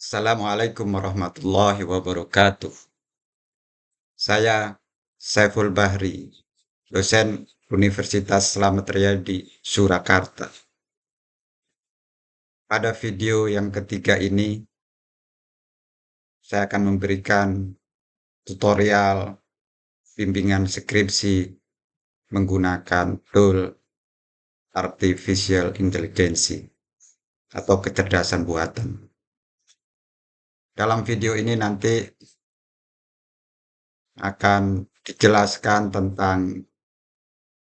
Assalamualaikum warahmatullahi wabarakatuh. Saya Saiful Bahri, dosen Universitas Slamet Riyadi, Surakarta. Pada video yang ketiga ini, saya akan memberikan tutorial bimbingan skripsi menggunakan tool artificial intelligence atau kecerdasan buatan. Dalam video ini nanti akan dijelaskan tentang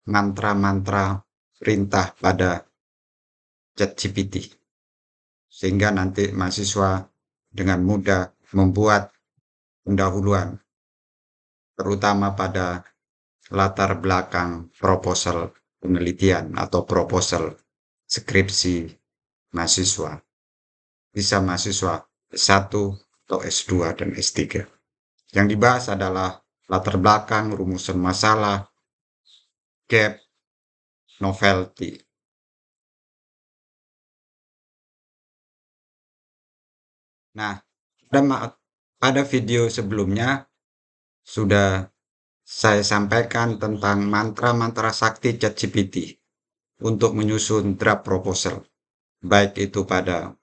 mantra-mantra perintah pada ChatGPT, sehingga nanti mahasiswa dengan mudah membuat pendahuluan, terutama pada latar belakang proposal penelitian atau proposal skripsi mahasiswa. Bisa mahasiswa S1 atau S2 dan S3. Yang dibahas adalah latar belakang, rumusan masalah, gap, novelty. Nah, pada video sebelumnya sudah saya sampaikan tentang mantra-mantra sakti ChatGPT untuk menyusun draft proposal, baik itu pada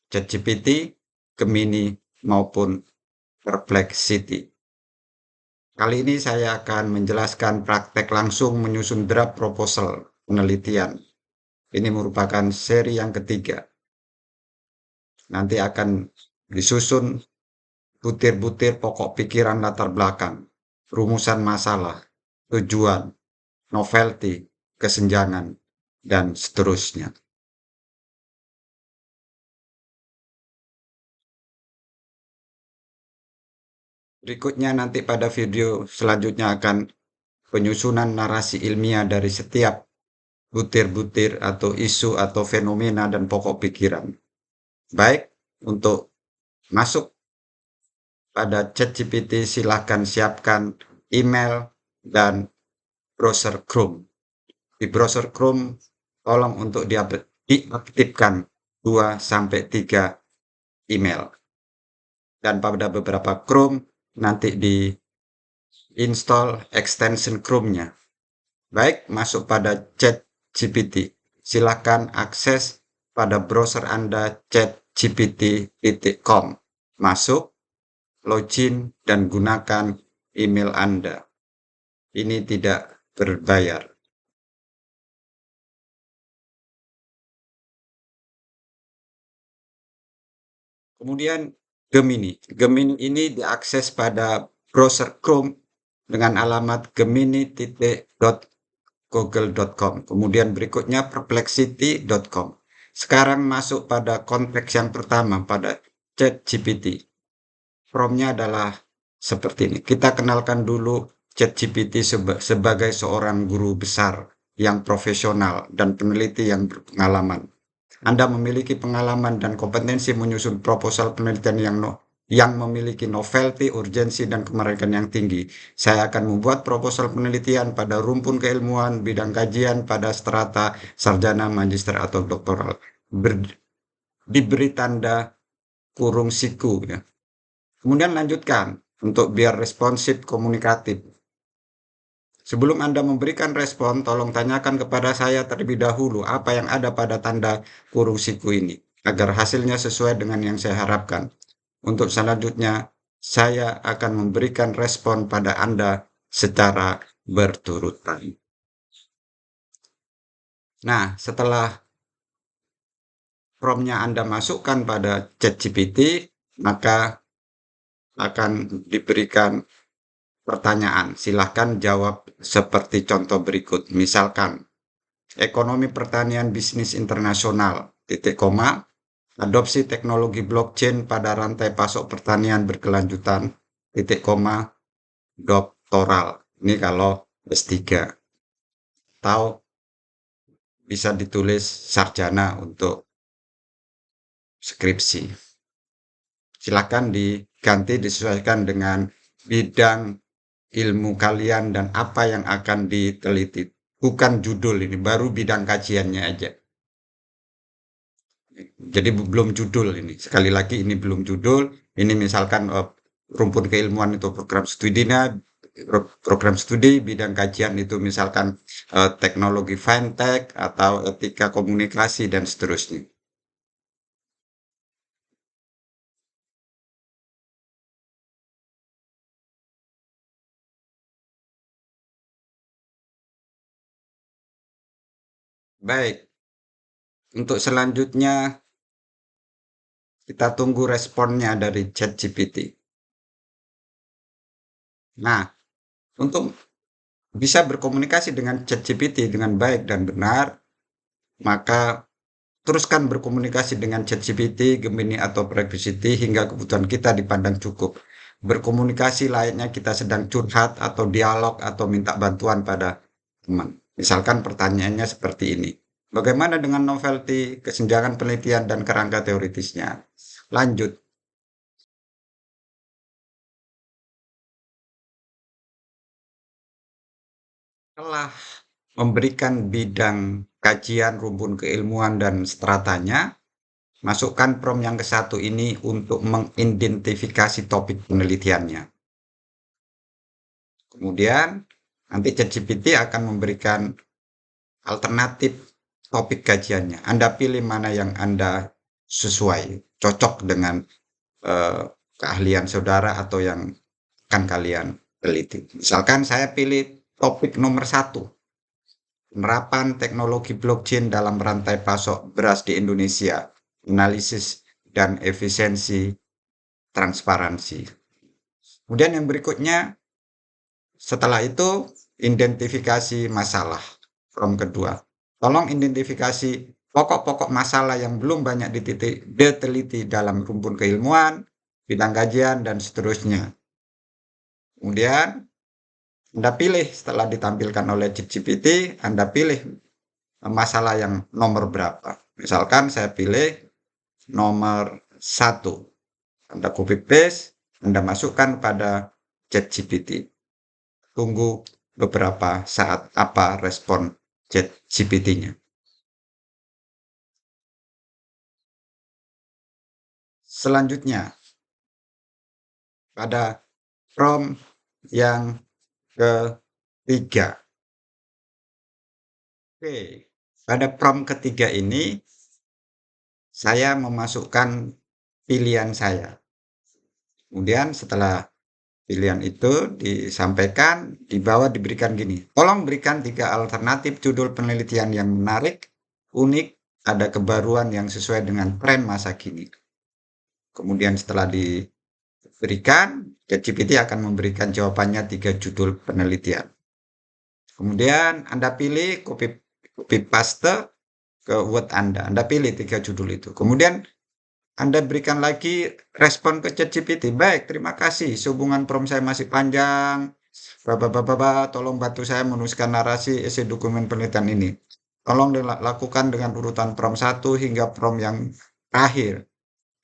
ChatGPT, Gemini, maupun Perplexity. Kali ini saya akan menjelaskan praktek langsung menyusun draft proposal penelitian. Ini merupakan seri yang ketiga. Nanti akan disusun butir-butir pokok pikiran latar belakang, rumusan masalah, tujuan, novelty, kesenjangan, dan seterusnya. Berikutnya nanti pada video selanjutnya akan penyusunan narasi ilmiah dari setiap butir-butir atau isu atau fenomena dan pokok pikiran. Baik, untuk masuk pada ChatGPT silakan siapkan email dan browser Chrome. Di browser Chrome tolong untuk diaktifkan 2-3 email. Dan pada beberapa Chrome nanti di install extension Chrome-nya. Baik, masuk pada ChatGPT. Silakan akses pada browser Anda chatgpt.com. Masuk, login, dan gunakan email Anda. Ini tidak berbayar. Kemudian Gemini. Gemini ini diakses pada browser Chrome dengan alamat gemini.google.com. Kemudian berikutnya perplexity.com. Sekarang masuk pada konteks yang pertama pada ChatGPT. Prompt-nya adalah seperti ini. Kita kenalkan dulu ChatGPT sebagai seorang guru besar yang profesional dan peneliti yang berpengalaman. Anda memiliki pengalaman dan kompetensi menyusun proposal penelitian yang memiliki novelty, urgensi, dan kemerikan yang tinggi. Saya akan membuat proposal penelitian pada rumpun keilmuan bidang kajian pada strata sarjana, magister, atau doktoral. Diberi tanda kurung siku. Ya. Kemudian lanjutkan untuk biar responsif komunikatif. Sebelum Anda memberikan respon, tolong tanyakan kepada saya terlebih dahulu apa yang ada pada tanda kurung siku ini, agar hasilnya sesuai dengan yang saya harapkan. Untuk selanjutnya, saya akan memberikan respon pada Anda secara berturutan. Nah, setelah prompt-nya Anda masukkan pada ChatGPT, maka akan diberikan pertanyaan. Silahkan jawab seperti contoh berikut. Misalkan, ekonomi pertanian bisnis internasional, titik koma, adopsi teknologi blockchain pada rantai pasok pertanian berkelanjutan, titik koma, doktoral. Ini kalau S3. Atau bisa ditulis sarjana untuk skripsi. Silakan diganti disesuaikan dengan bidang ilmu kalian dan apa yang akan diteliti. Bukan judul ini, baru bidang kajiannya aja. Jadi belum judul ini. Sekali lagi ini belum judul. Ini misalkan rumpun keilmuan itu program studi bidang kajian itu misalkan teknologi fintech atau etika komunikasi dan seterusnya. Baik, untuk selanjutnya kita tunggu responnya dari ChatGPT. Nah, untuk bisa berkomunikasi dengan ChatGPT dengan baik dan benar, maka teruskan berkomunikasi dengan ChatGPT, Gemini atau Perplexity hingga kebutuhan kita dipandang cukup. Berkomunikasi layaknya kita sedang curhat atau dialog atau minta bantuan pada teman. Misalkan pertanyaannya seperti ini. Bagaimana dengan novelty, kesenjangan penelitian, dan kerangka teoritisnya? Lanjut. Setelah memberikan bidang kajian rumpun keilmuan dan stratanya, masukkan prompt yang ke satu ini untuk mengidentifikasi topik penelitiannya. Kemudian nanti ChatGPT akan memberikan alternatif topik kajiannya. Anda pilih mana yang Anda sesuai, cocok dengan eh, keahlian saudara atau yang akan kalian teliti. Misalkan saya pilih topik nomor satu, penerapan teknologi blockchain dalam rantai pasok beras di Indonesia, analisis dan efisiensi transparansi. Kemudian yang berikutnya, setelah itu identifikasi masalah. Prompt kedua, tolong identifikasi pokok-pokok masalah yang belum banyak diteliti dalam rumpun keilmuan, bidang kajian, dan seterusnya. Kemudian Anda pilih setelah ditampilkan oleh ChatGPT, Anda pilih masalah yang nomor berapa. Misalkan saya pilih nomor 1. Anda copy paste, Anda masukkan pada ChatGPT. Tunggu beberapa saat apa respon ChatGPT-nya. Selanjutnya, pada prompt yang ketiga. Oke, pada prompt ketiga ini, saya memasukkan pilihan saya. Kemudian setelah pilihan itu disampaikan, di bawah diberikan gini. Tolong berikan 3 alternatif judul penelitian yang menarik, unik, ada kebaruan yang sesuai dengan tren masa kini. Kemudian setelah diberikan, ChatGPT akan memberikan jawabannya 3 judul penelitian. Kemudian Anda pilih copy paste ke Word Anda. Anda pilih 3 judul itu. Kemudian Anda berikan lagi respon ke ChatGPT. Baik, terima kasih. Sehubungan prompt saya masih panjang. Bapak, tolong bantu saya menuliskan narasi isi dokumen penelitian ini. Tolong dilakukan dengan urutan prompt 1 hingga prompt yang terakhir.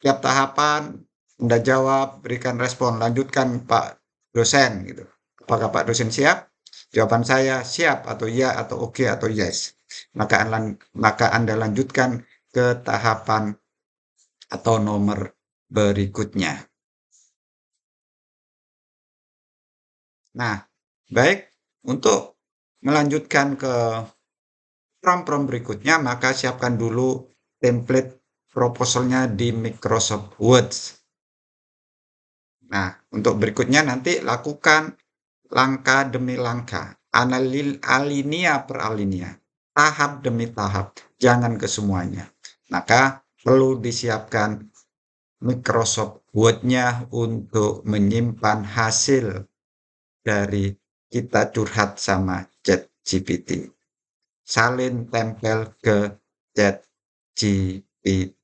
Tiap tahapan Anda jawab, berikan respon, lanjutkan Pak dosen gitu. Apakah Pak dosen siap? Jawaban saya siap atau ya atau oke atau yes. Maka Anda lanjutkan ke tahapan atau nomor berikutnya. Nah, baik, untuk melanjutkan ke prompt-prompt berikutnya, maka siapkan dulu template proposalnya di Microsoft Word. Nah, untuk berikutnya nanti lakukan langkah demi langkah, alinea per alinea, tahap demi tahap, jangan ke semuanya. Maka perlu disiapkan Microsoft Word-nya untuk menyimpan hasil dari kita curhat sama ChatGPT. Salin tempel ke ChatGPT.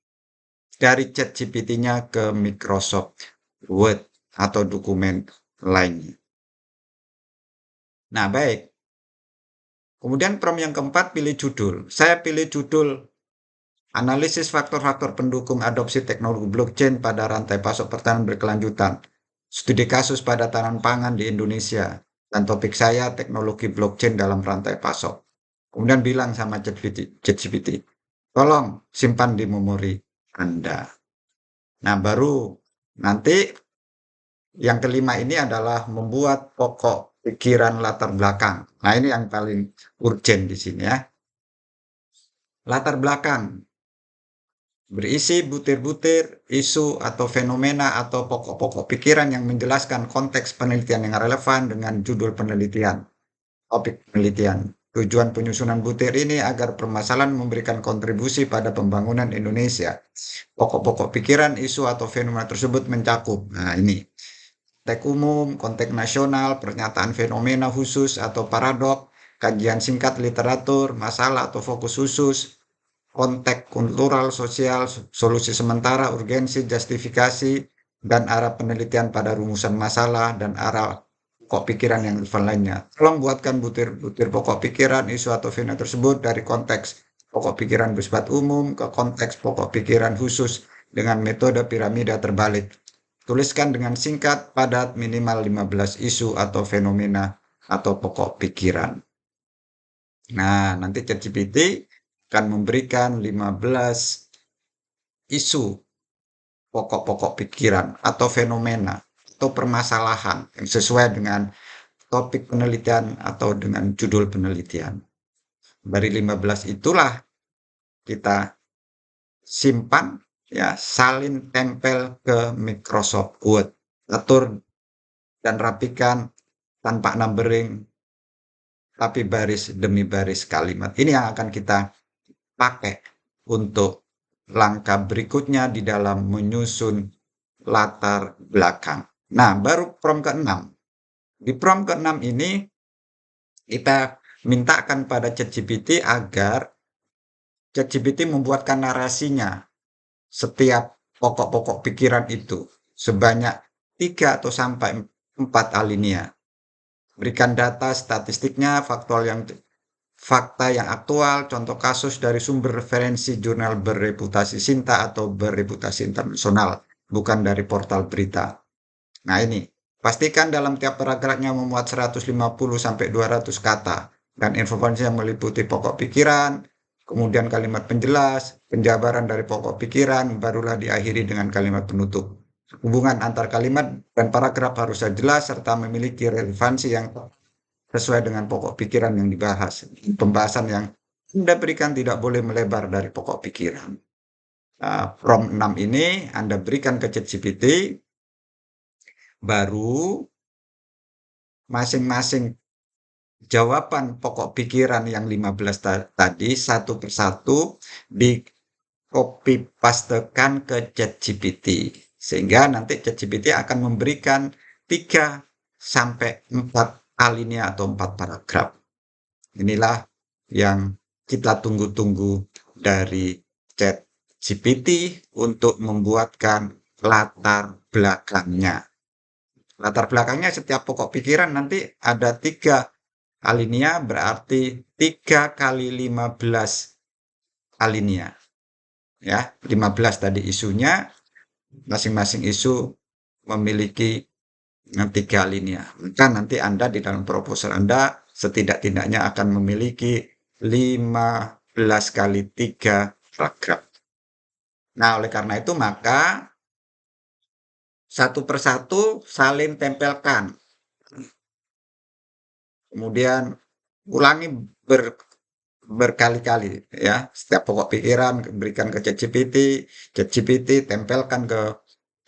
Dari ChatGPT-nya ke Microsoft Word atau dokumen lainnya. Nah, baik. Kemudian prompt yang keempat, pilih judul. Saya pilih judul analisis faktor-faktor pendukung adopsi teknologi blockchain pada rantai pasok pertanian berkelanjutan. Studi kasus pada tanaman pangan di Indonesia. Dan topik saya teknologi blockchain dalam rantai pasok. Kemudian bilang sama ChatGPT, tolong simpan di memori Anda. Nah, baru nanti yang kelima ini adalah membuat pokok pikiran latar belakang. Nah, ini yang paling urgent di sini ya. Latar belakang berisi butir-butir isu atau fenomena atau pokok-pokok pikiran yang menjelaskan konteks penelitian yang relevan dengan judul penelitian, topik penelitian. Tujuan penyusunan butir ini agar permasalahan memberikan kontribusi pada pembangunan Indonesia. Pokok-pokok pikiran, isu atau fenomena tersebut mencakup. Nah, ini konteks umum, konteks nasional, pernyataan fenomena khusus atau paradok, kajian singkat literatur, masalah atau fokus khusus, konteks kultural, sosial, solusi sementara, urgensi, justifikasi, dan arah penelitian pada rumusan masalah dan arah pokok pikiran yang relevan lainnya. Tolong buatkan butir-butir pokok pikiran, isu atau fenomena tersebut dari konteks pokok pikiran bersifat umum ke konteks pokok pikiran khusus dengan metode piramida terbalik. Tuliskan dengan singkat, padat, minimal 15 isu atau fenomena atau pokok pikiran. Nah, nanti ChatGPT akan memberikan 15 isu pokok-pokok pikiran atau fenomena atau permasalahan yang sesuai dengan topik penelitian atau dengan judul penelitian. Dari 15 itulah kita simpan, ya, salin tempel ke Microsoft Word. Atur dan rapikan tanpa numbering, tapi baris demi baris kalimat. Ini yang akan kita pakai untuk langkah berikutnya di dalam menyusun latar belakang. Nah, baru prompt ke-6. Di prompt ke-6 ini kita mintakan pada ChatGPT agar ChatGPT membuatkan narasinya setiap pokok-pokok pikiran itu sebanyak 3 atau sampai 4 alinea. Berikan data statistiknya, fakta yang aktual, contoh kasus dari sumber referensi jurnal berreputasi Sinta atau berreputasi internasional, bukan dari portal berita. Nah, ini pastikan dalam tiap paragrafnya memuat 150 sampai 200 kata dan informasi yang meliputi pokok pikiran, kemudian kalimat penjelas, penjabaran dari pokok pikiran, barulah diakhiri dengan kalimat penutup. Hubungan antar kalimat dan paragraf harusnya jelas serta memiliki relevansi yang sesuai dengan pokok pikiran yang dibahas. Pembahasan yang Anda berikan tidak boleh melebar dari pokok pikiran. Prompt 6 ini Anda berikan ke ChatGPT, baru masing-masing jawaban pokok pikiran yang 15 tadi satu persatu di copy pastekan ke ChatGPT. Sehingga nanti ChatGPT akan memberikan 3 sampai 4 alinea atau 4 paragraf. Inilah yang kita tunggu-tunggu dari ChatGPT untuk membuatkan latar belakangnya. Latar belakangnya setiap pokok pikiran nanti ada 3 alinea, berarti 3 kali 15 alinea. Ya, 15 tadi isunya, masing-masing isu memiliki 3 alinea. Maka nanti Anda di dalam proposal Anda setidak-tidaknya akan memiliki 15 kali 3 paragraf. Nah, oleh karena itu maka satu persatu salin tempelkan. Kemudian ulangi berkali-kali, ya. Setiap pokok pikiran berikan ke ChatGPT tempelkan ke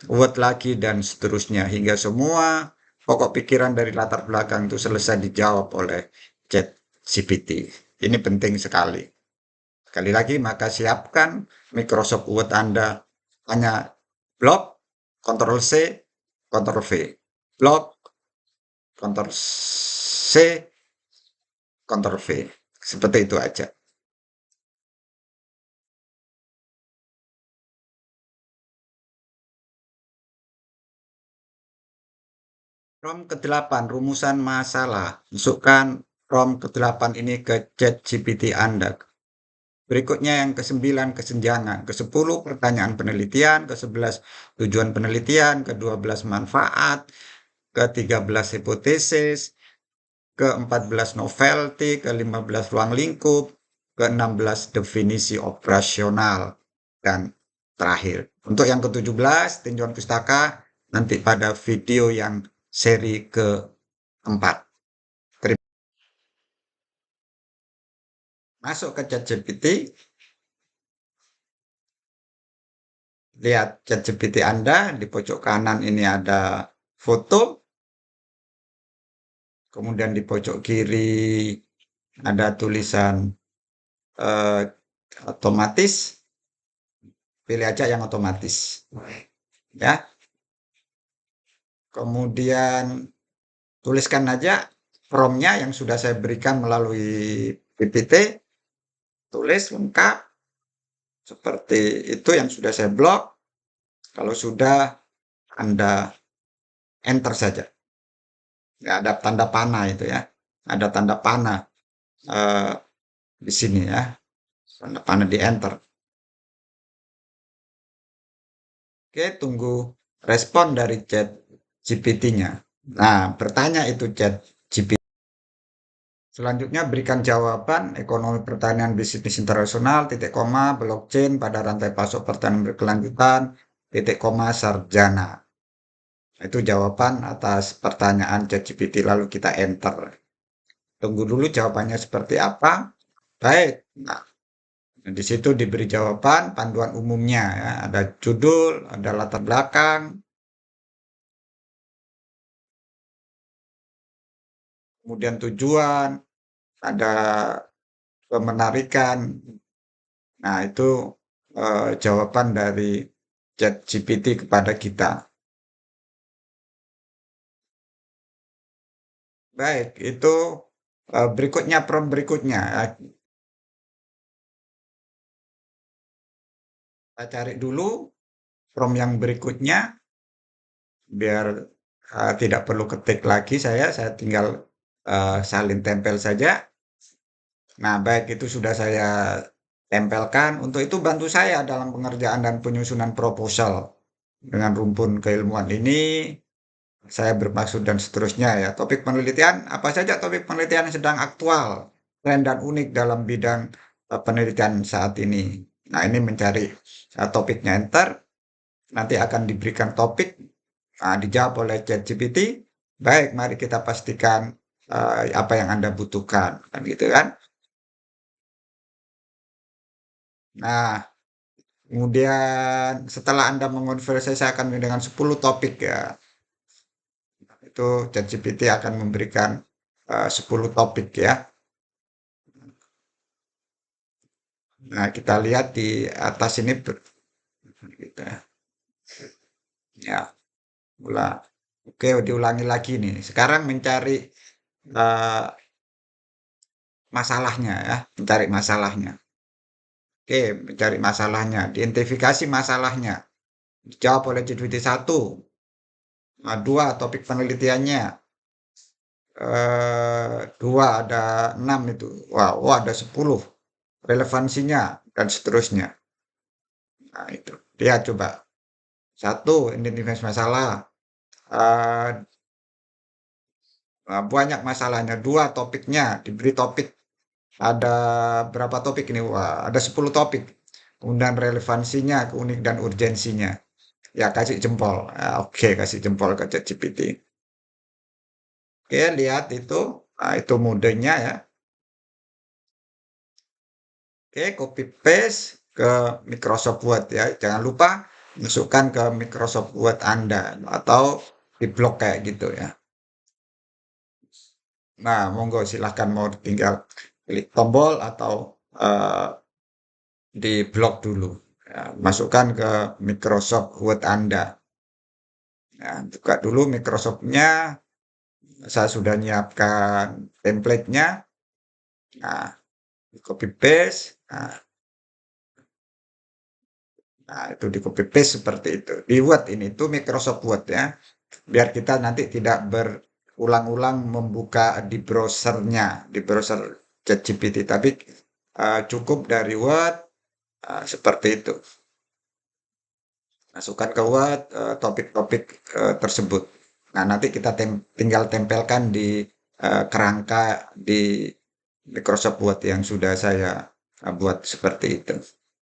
Word lagi dan seterusnya hingga semua pokok pikiran dari latar belakang itu selesai dijawab oleh ChatGPT. Ini penting sekali. Sekali lagi, maka siapkan Microsoft Word Anda, hanya blok, Ctrl C, Ctrl V, blok, Ctrl C, Ctrl V. Seperti itu aja. Prompt ke-8, rumusan masalah. Masukkan prompt ke-8 ini ke ChatGPT Anda. Berikutnya yang ke-9, kesenjangan. Ke-10, pertanyaan penelitian. Ke-11, tujuan penelitian. Ke-12, manfaat. Ke-13, hipotesis. Ke-14, novelty. Ke-15, ruang lingkup. ke-16 definisi operasional, dan terakhir. Untuk yang ke-17 tinjauan pustaka nanti pada video yang seri ke-4. Masuk ke ChatGPT, lihat ChatGPT Anda, di pojok kanan ini ada foto, kemudian di pojok kiri ada tulisan otomatis, pilih aja yang otomatis. Ya, kemudian tuliskan aja prompt-nya yang sudah saya berikan melalui PPT, tulis lengkap, seperti itu yang sudah saya blok. Kalau sudah, Anda enter saja. Ya, ada tanda panah itu ya. Ada tanda panah di sini ya. Tanda panah di enter. Oke, tunggu respon dari chat GPT-nya. Nah, bertanya itu chat GPT. Selanjutnya berikan jawaban ekonomi pertanian bisnis internasional, titik koma, blockchain pada rantai pasok pertanian berkelanjutan, titik koma, sarjana. Itu jawaban atas pertanyaan ChatGPT, lalu kita enter. Tunggu dulu jawabannya seperti apa. Baik, nah, di situ diberi jawaban panduan umumnya ya. Ada judul, ada latar belakang, kemudian tujuan, ada kemenarikan. Nah, itu jawaban dari ChatGPT kepada kita. Baik, itu berikutnya prompt berikutnya. Kita cari dulu prompt yang berikutnya, biar tidak perlu ketik lagi saya tinggal salin tempel saja. Nah, baik itu sudah saya tempelkan. Untuk itu bantu saya dalam pengerjaan dan penyusunan proposal dengan rumpun keilmuan ini. Saya bermaksud dan seterusnya ya. Topik penelitian, apa saja topik penelitian yang sedang aktual, tren dan unik dalam bidang penelitian saat ini. Nah, ini mencari topiknya, enter. Nanti akan diberikan topik, dijawab oleh ChatGPT. Baik, mari kita pastikan apa yang Anda butuhkan, kan gitu kan. Nah, kemudian setelah Anda mengonversi, saya akan dengan 10 topik ya. Itu ChatGPT akan memberikan 10 topik ya. Nah, kita lihat di atas ini gitu ya. Ya, ulang. Oke, diulangi lagi nih. Sekarang mencari uh, masalahnya ya, mencari masalahnya. Oke, mencari masalahnya, diidentifikasi masalahnya. Dijawab oleh GPT 1. Nah, 2 topik penelitiannya. 2 ada 6 itu. Wah, wow, ada 10. Relevansinya dan seterusnya. Nah, itu. Lihat coba. 1, identifikasi masalah. Uh, banyak masalahnya. 2, topiknya. Diberi topik. Ada berapa topik ini? Wah, ada 10 topik. Kemudian relevansinya, keunik dan urgensinya. Ya, kasih jempol. Oke, kasih jempol ke ChatGPT. Oke, lihat itu. Nah, itu modenya ya. Oke, copy paste ke Microsoft Word ya. Jangan lupa masukkan ke Microsoft Word Anda atau di blog kayak gitu ya. Nah, monggo silahkan mau tinggal klik tombol atau di blog dulu. Ya, masukkan ke Microsoft Word Anda. Nah, buka dulu Microsoft-nya. Saya sudah nyiapkan template-nya. Nah, copy paste. Nah, itu di copy paste seperti itu. Di Word ini itu Microsoft Word ya. Biar kita nanti tidak berulang-ulang membuka di browsernya, di browser ChatGPT, tapi cukup dari Word seperti itu. Masukkan ke Word topik-topik tersebut. Nah, nanti kita tinggal tempelkan di kerangka di Microsoft Word yang sudah saya buat seperti itu.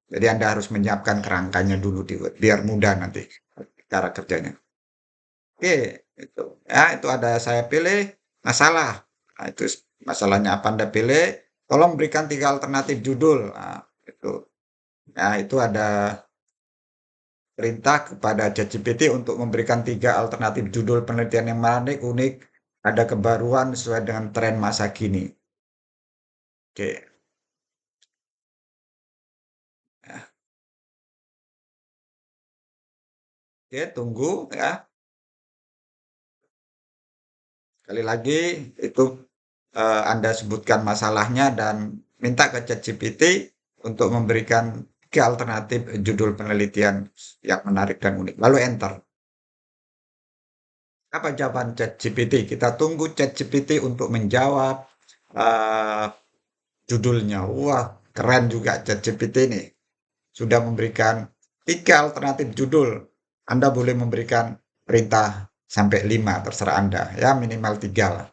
Jadi Anda harus menyiapkan kerangkanya dulu di Word, biar mudah nanti cara kerjanya. Oke, itu. Ya, itu ada saya pilih masalah. Nah, itu masalahnya apa Anda pilih. Tolong berikan 3 alternatif judul. Nah, itu. Nah, itu ada perintah kepada ChatGPT untuk memberikan 3 alternatif judul penelitian yang menarik, unik, ada kebaruan sesuai dengan tren masa kini. Oke, ya. Oke, tunggu ya. Sekali lagi, itu Anda sebutkan masalahnya dan minta ke ChatGPT untuk memberikan 3 alternatif judul penelitian yang menarik dan unik. Lalu enter. Apa jawaban ChatGPT? Kita tunggu ChatGPT untuk menjawab uh, judulnya. Wah, keren juga ChatGPT ini. Sudah memberikan 3 alternatif judul. Anda boleh memberikan perintah sampai 5, terserah Anda. Ya, minimal 3 lah.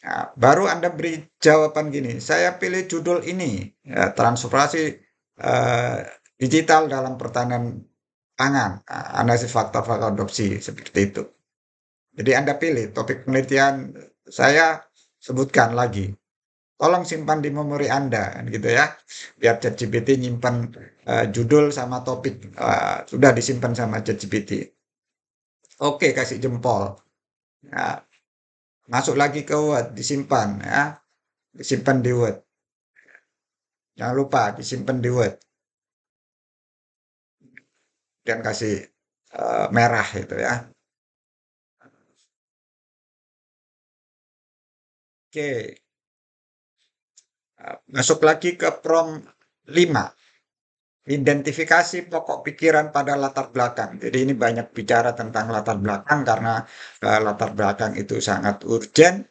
Nah, baru Anda beri jawaban gini, saya pilih judul ini, ya, transformasi eh, digital dalam pertanian pangan, analisis faktor-faktor adopsi, seperti itu. Jadi Anda pilih topik penelitian, saya sebutkan lagi. Tolong simpan di memori Anda, kan gitu ya. Biar ChatGPT nyimpan judul sama topik, sudah disimpan sama ChatGPT. Oke, kasih jempol. Nah, masuk lagi ke Word, disimpan ya, disimpan di Word. Jangan lupa disimpan di Word dan kasih merah itu ya. Oke, masuk lagi ke prompt 5. Identifikasi pokok pikiran pada latar belakang. Jadi ini banyak bicara tentang latar belakang karena latar belakang itu sangat urgent.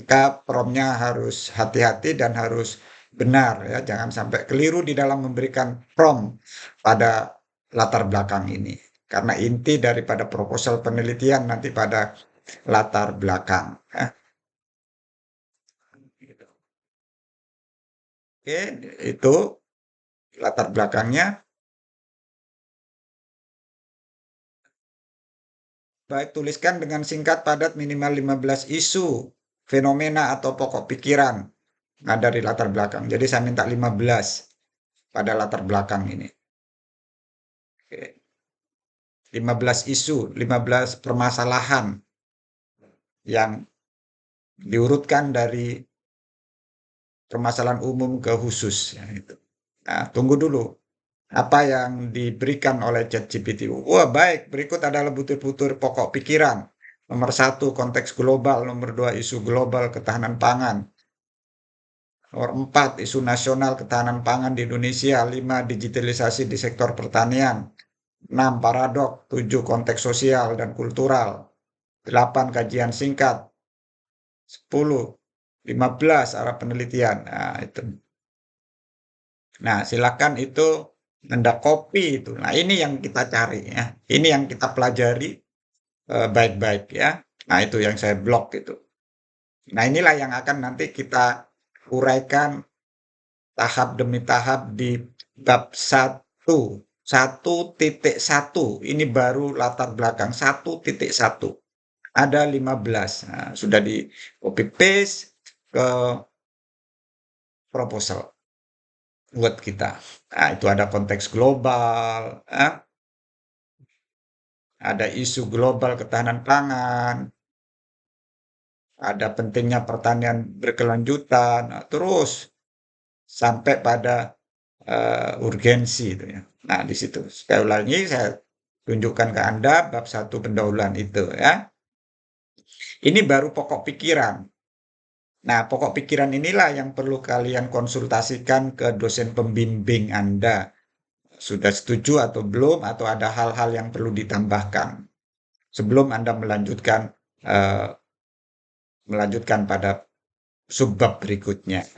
Maka promptnya harus hati-hati dan harus benar ya. Jangan sampai keliru di dalam memberikan prompt pada latar belakang ini. Karena inti daripada proposal penelitian nanti pada latar belakang. Ya. Gitu. Oke, itu latar belakangnya. Baik, tuliskan dengan singkat padat minimal 15 isu, fenomena atau pokok pikiran. Nah, dari latar belakang. Jadi saya minta 15 pada latar belakang ini. Oke. 15 isu, 15 permasalahan yang diurutkan dari permasalahan umum ke khusus. Ya, itu. Nah, tunggu dulu. Apa yang diberikan oleh ChatGPT? Wah, baik. Berikut adalah butir-butir pokok pikiran. Nomor 1, konteks global. Nomor 2, isu global ketahanan pangan. Nomor 4, isu nasional ketahanan pangan di Indonesia. 5, digitalisasi di sektor pertanian. 6, paradok. 7, konteks sosial dan kultural. 8, kajian singkat. 10, 15, arah penelitian. Nah, itu. Nah, silakan itu Anda copy itu. Nah, ini yang kita cari ya. Ini yang kita pelajari baik-baik ya. Nah, itu yang saya blok itu. Nah, inilah yang akan nanti kita uraikan tahap demi tahap di bab 1. 1.1. Ini baru latar belakang 1.1. Ada 15. Nah, sudah di copy paste ke proposal buat kita. Nah, itu ada konteks global, ada isu global ketahanan pangan, ada pentingnya pertanian berkelanjutan, nah, terus sampai pada urgensi itu ya. Nah, di situ. Sekali lagi saya tunjukkan ke Anda bab 1 pendahuluan itu ya. Ini baru pokok pikiran. Nah, pokok pikiran inilah yang perlu kalian konsultasikan ke dosen pembimbing Anda. Sudah setuju atau belum, atau ada hal-hal yang perlu ditambahkan sebelum Anda eh, melanjutkan pada subbab berikutnya.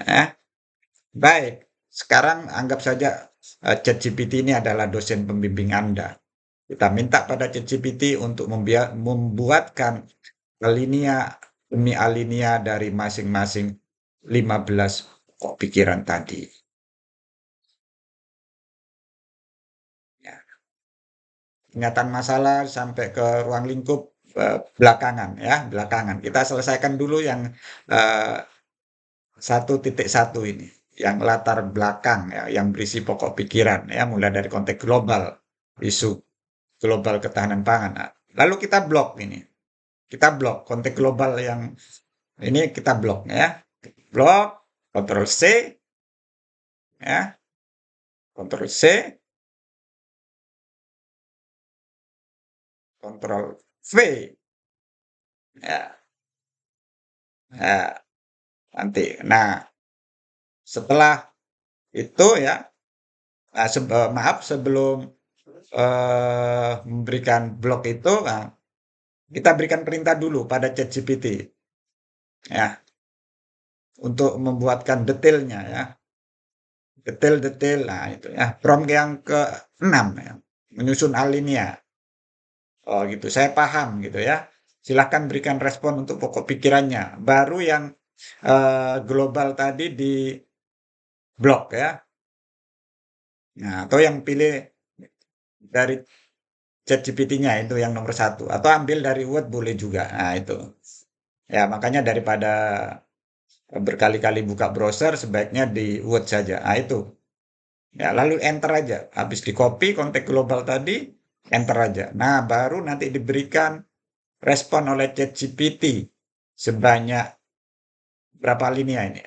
Baik, sekarang anggap saja ChatGPT ini adalah dosen pembimbing Anda. Kita minta pada ChatGPT untuk membuatkan alinea demi alinea dari masing-masing 15 pokok pikiran tadi. Ya, ingatan masalah sampai ke ruang lingkup belakangan ya, belakangan. Kita selesaikan dulu yang 1.1 ini, yang latar belakang ya, yang berisi pokok pikiran ya, mulai dari konteks global, isu global ketahanan pangan. Nah, lalu kita blok ini. Kita blok konteks global yang ini kita blok ya. Blok, Ctrl C ya, Ctrl C, Ctrl V ya. Ya, nanti. Nah, setelah itu ya, maaf sebelum memberikan blok itu, nah, kita berikan perintah dulu pada ChatGPT ya untuk membuatkan detailnya ya, detail-detail. Nah, itu ya. Prompt yang ke-6 ya, menyusun alinea. Oh, gitu. Saya paham gitu ya. Silahkan berikan respon untuk pokok pikirannya. Baru yang global tadi di blok ya. Nah, atau yang pilih dari ChatGPT-nya itu yang nomor satu. Atau ambil dari Word boleh juga. Nah, itu. Ya, makanya daripada berkali-kali buka browser, sebaiknya di Word saja. Nah, itu. Ya, lalu enter aja. Habis di copy konteks global tadi, enter aja. Nah, baru nanti diberikan respon oleh ChatGPT sebanyak berapa linia ini?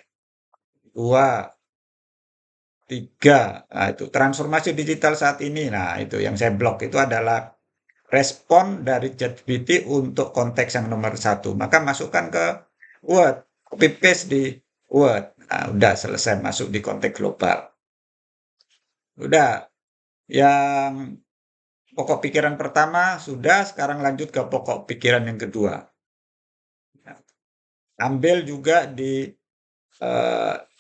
2, 3. Nah, itu transformasi digital saat ini. Nah, itu yang saya blok itu adalah respon dari ChatGPT untuk konteks yang nomor satu. Maka masukkan ke Word, copy paste di Word. Nah, udah selesai masuk di konteks global. Udah, yang pokok pikiran pertama sudah, sekarang lanjut ke pokok pikiran yang kedua. Nah, ambil juga di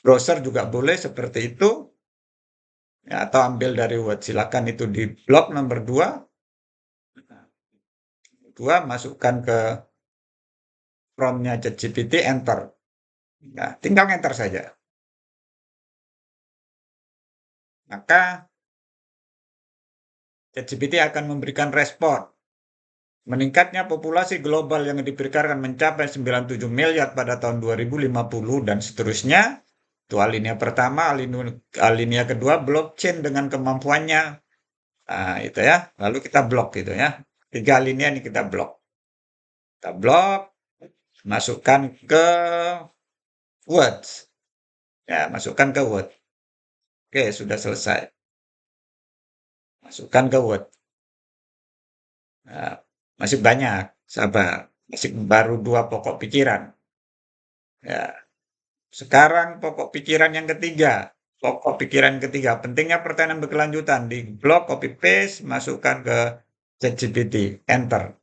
browser juga boleh seperti itu, ya, atau ambil dari Word. Silakan itu di blok nomor 2, masukkan ke promptnya ChatGPT, enter. Nah, tinggal enter saja. Maka ChatGPT akan memberikan respon. Meningkatnya populasi global yang diperkirakan mencapai 97 miliar pada tahun 2050 dan seterusnya. Itu alinea pertama, alinea kedua, blockchain dengan kemampuannya. Nah, itu ya. Lalu kita blok gitu ya. 3 alinea ini kita blok. Kita blok, masukkan ke Word. Ya, masukkan ke Word. Oke, sudah selesai. Masukkan ke Word. Nah, masih banyak, sabar. Masih baru 2 pokok pikiran. Ya, sekarang pokok pikiran yang ketiga. Pokok pikiran ketiga. Pentingnya pertanyaan berkelanjutan. Di blok, copy paste, masukkan ke ChatGPT. Enter.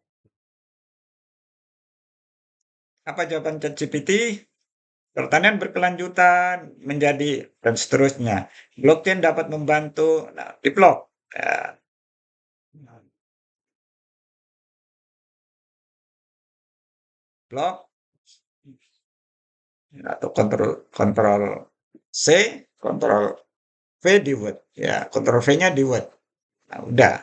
Apa jawaban ChatGPT? Pertanyaan berkelanjutan menjadi dan seterusnya. Blockchain dapat membantu. Nah, di blok. Ya, blok atau kontrol kontrol C, kontrol V di Word. Ya, kontrol V-nya di Word. Nah, udah.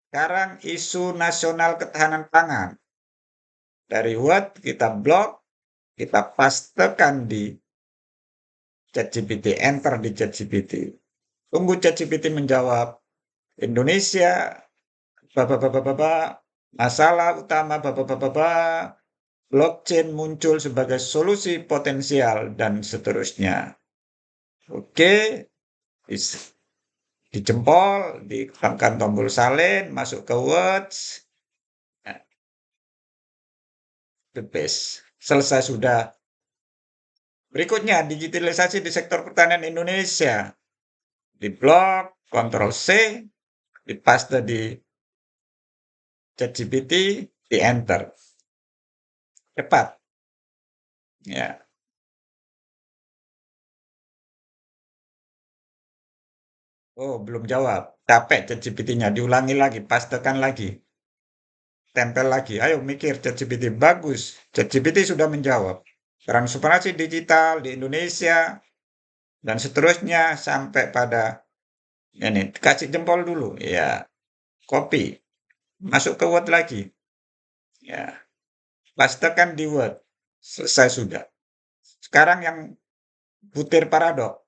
Sekarang isu nasional ketahanan pangan. Dari Word kita blok, kita pastekan di ChatGPT, enter di ChatGPT. Tunggu ChatGPT menjawab. Indonesia, masalah utama, blockchain muncul sebagai solusi potensial dan seterusnya. Oke, dijempol, ditekan tombol salin, masuk ke Words, the best. Selesai sudah. Berikutnya, digitalisasi di sektor pertanian Indonesia. Di blok, Ctrl C, dipaste di ChatGPT, di enter. Cepat. Ya. Oh, belum jawab. Capek ChatGPT-nya, diulangi lagi, pastekan lagi. Tempel lagi. Ayo mikir ChatGPT. Bagus. ChatGPT sudah menjawab. transformasi digital di Indonesia, dan seterusnya sampai pada ini. Kasih jempol dulu, ya, copy, masuk ke Word lagi, ya, pastekan di Word, selesai sudah. Sekarang yang butir paradok,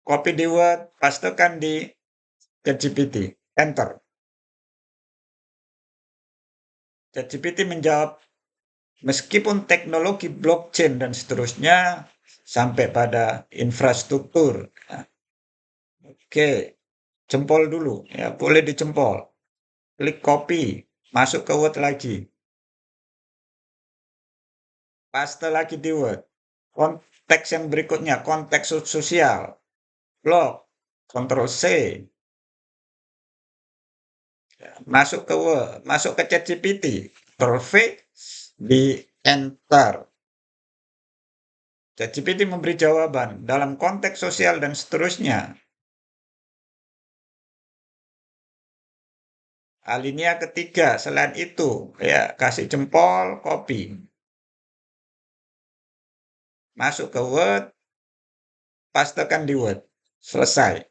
copy di Word, pastekan di ChatGPT, enter. ChatGPT menjawab, meskipun teknologi blockchain dan seterusnya sampai pada infrastruktur. Nah, oke, jempol dulu, ya, boleh dijempol. Klik copy, masuk ke Word lagi, paste lagi di Word. Konteks yang berikutnya, konteks sosial, blok, Ctrl C, masuk ke Word, masuk ke ChatGPT, Ctrl V, di enter. ChatGPT memberi jawaban dalam konteks sosial dan seterusnya. Alinea ketiga, selain itu, ya, kasih jempol, copy. Masuk ke Word, pastekan di Word. Selesai.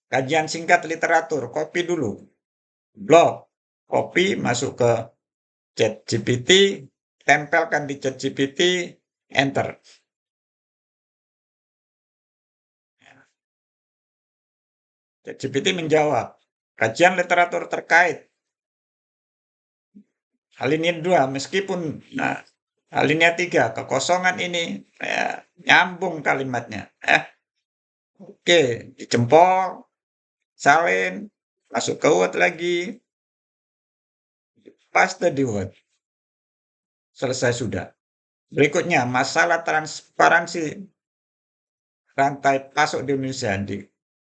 Kajian singkat literatur, copy dulu. Blok, copy, masuk ke ChatGPT, tempelkan di ChatGPT, enter. ChatGPT menjawab, kajian literatur terkait alinea 2, meskipun, nah, alinea 3, kekosongan ini, ya, nyambung kalimatnya. Oke, dijempol, salin, masuk ke Word lagi, paste di Word. Selesai sudah. Berikutnya, masalah transparansi rantai pasok di Indonesia. Di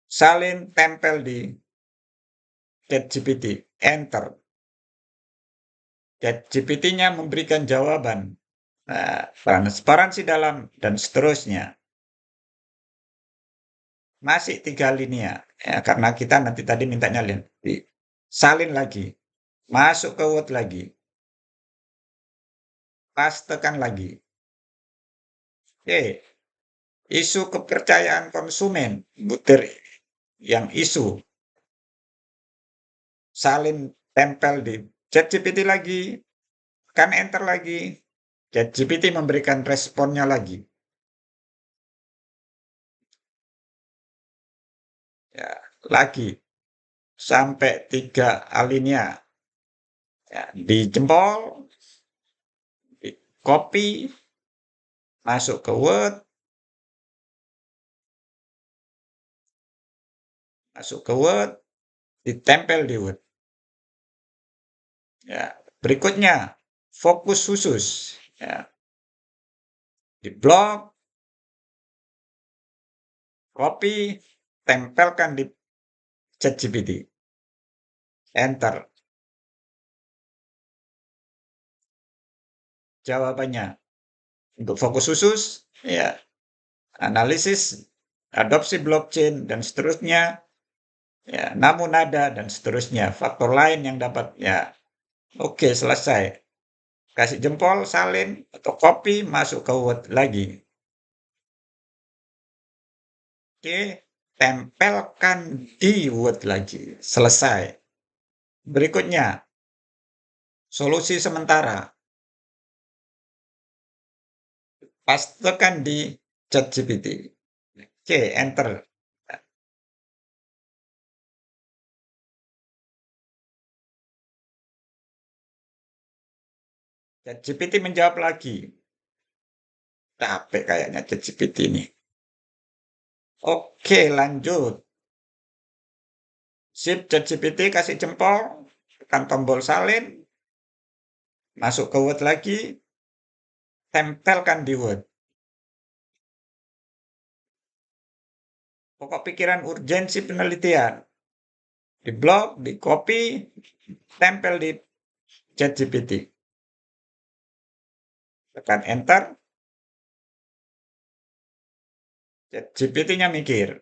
salin, tempel di ChatGPT, enter. ChatGPT-nya memberikan jawaban. Nah, transparansi dalam dan seterusnya. Masih 3 linia. Ya, karena kita nanti tadi mintanya lihat. Salin lagi. Masuk ke Word lagi. Pastekan lagi. Oke. Isu kepercayaan konsumen. Butir yang isu. Salin tempel di ChatGPT lagi. Kan enter lagi. ChatGPT memberikan responnya lagi. Ya, lagi. Sampai 3 alinea. Ya, dijempol, di copy, masuk ke Word, ditempel di Word. Ya, berikutnya fokus khusus. Ya, di blok, copy, tempelkan di ChatGPT, enter. Jawabannya untuk fokus khusus, ya, analisis, adopsi blockchain dan seterusnya. Ya, namun ada dan seterusnya faktor lain yang dapat, ya. Oke, selesai. Kasih jempol, salin, atau copy, masuk ke Word lagi. Oke, tempelkan di Word lagi. Selesai. Berikutnya, solusi sementara. Pastekan di ChatGPT. Oke, enter. ChatGPT menjawab lagi. Capek kayaknya ChatGPT ini. Oke, lanjut. Sip, ChatGPT kasih jempol, tekan tombol salin, masuk ke Word lagi, tempelkan di Word. Pokok pikiran urgensi penelitian. Di blok, di copy, tempel di ChatGPT. Tekan enter. ChatGPT-nya mikir.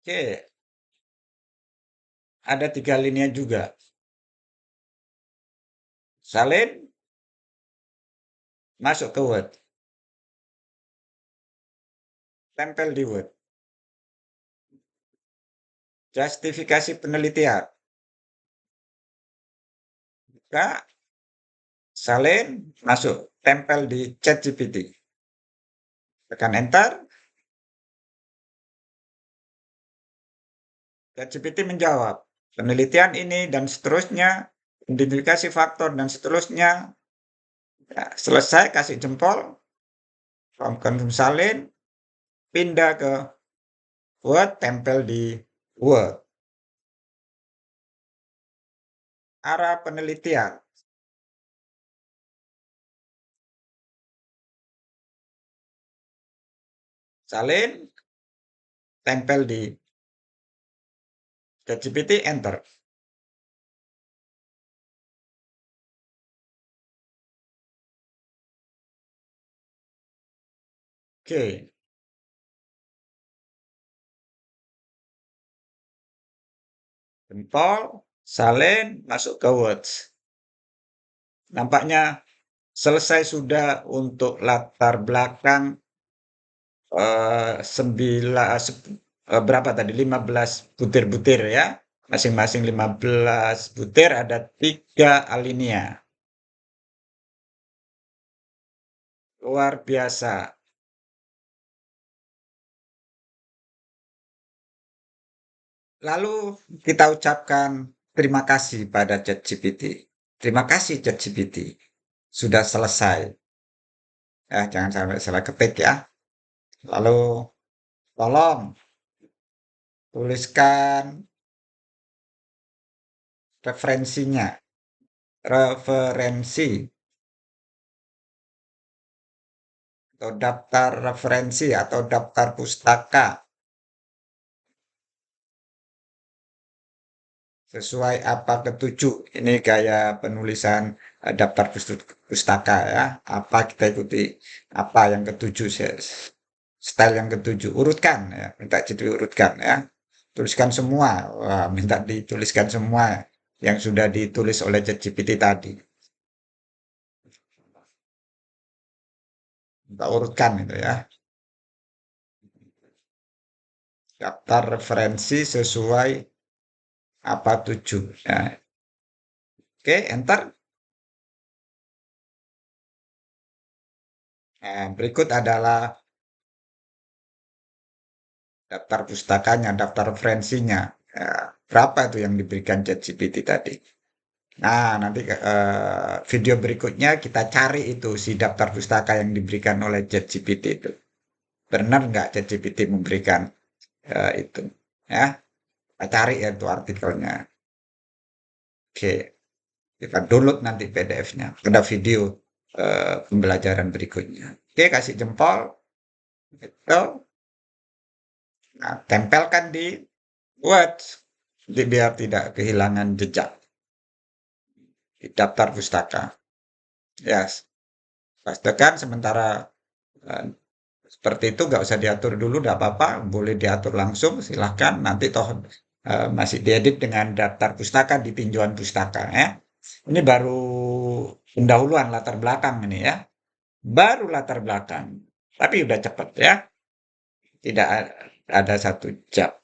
Oke, ada 3 linia juga. Salin, masuk ke Word. Tempel di Word. Justifikasi penelitian. Buka, salin, masuk. Tempel di ChatGPT. Tekan Enter. ChatGPT menjawab. Penelitian ini dan seterusnya. Identifikasi faktor dan seterusnya. Ya, selesai, kasih jempol. Confirm salin. Pindah ke Word, tempel di Word. Arah penelitian. Salin, tempel di ChatGPT, enter. Oke. Jempol, salin, masuk ke Words. Nampaknya selesai sudah untuk latar belakang berapa tadi? 15 butir-butir ya. Masing-masing 15 butir, ada 3 alinea. Luar biasa. Lalu kita ucapkan terima kasih pada ChatGPT. Terima kasih ChatGPT. Sudah selesai. Jangan sampai salah ketik ya. Lalu tolong tuliskan referensinya. Referensi atau daftar referensi atau daftar pustaka sesuai apa ketujuh. Ini gaya penulisan daftar pustaka ya. Apa kita ikuti apa yang ketujuh, style yang ketujuh. Urutkan ya, minta jadi urutkan ya. Tuliskan semua. Wah, minta dituliskan semua yang sudah ditulis oleh ChatGPT tadi. Minta urutkan itu ya. Daftar referensi sesuai apa tujuh. Ya. Oke, enter. Nah, berikut adalah daftar pustakanya, daftar referensinya. Ya, berapa itu yang diberikan ChatGPT tadi? Nah, nanti video berikutnya kita cari itu si daftar pustaka yang diberikan oleh ChatGPT itu. Benar nggak ChatGPT memberikan itu? Ya, kita cari ya itu artikelnya. Oke, kita download nanti PDF-nya. Ada video pembelajaran berikutnya. Oke, kasih jempol. Itu. Nah, tempelkan di Word. Jadi biar tidak kehilangan jejak di daftar pustaka. Ya, pastikan sementara seperti itu nggak usah diatur dulu, nggak apa-apa, boleh diatur langsung, silahkan. Nanti toh masih diedit dengan daftar pustaka di tinjauan pustaka ya. Ini baru pendahuluan latar belakang ini ya, baru latar belakang, tapi udah cepet ya, tidak ada 1 jam.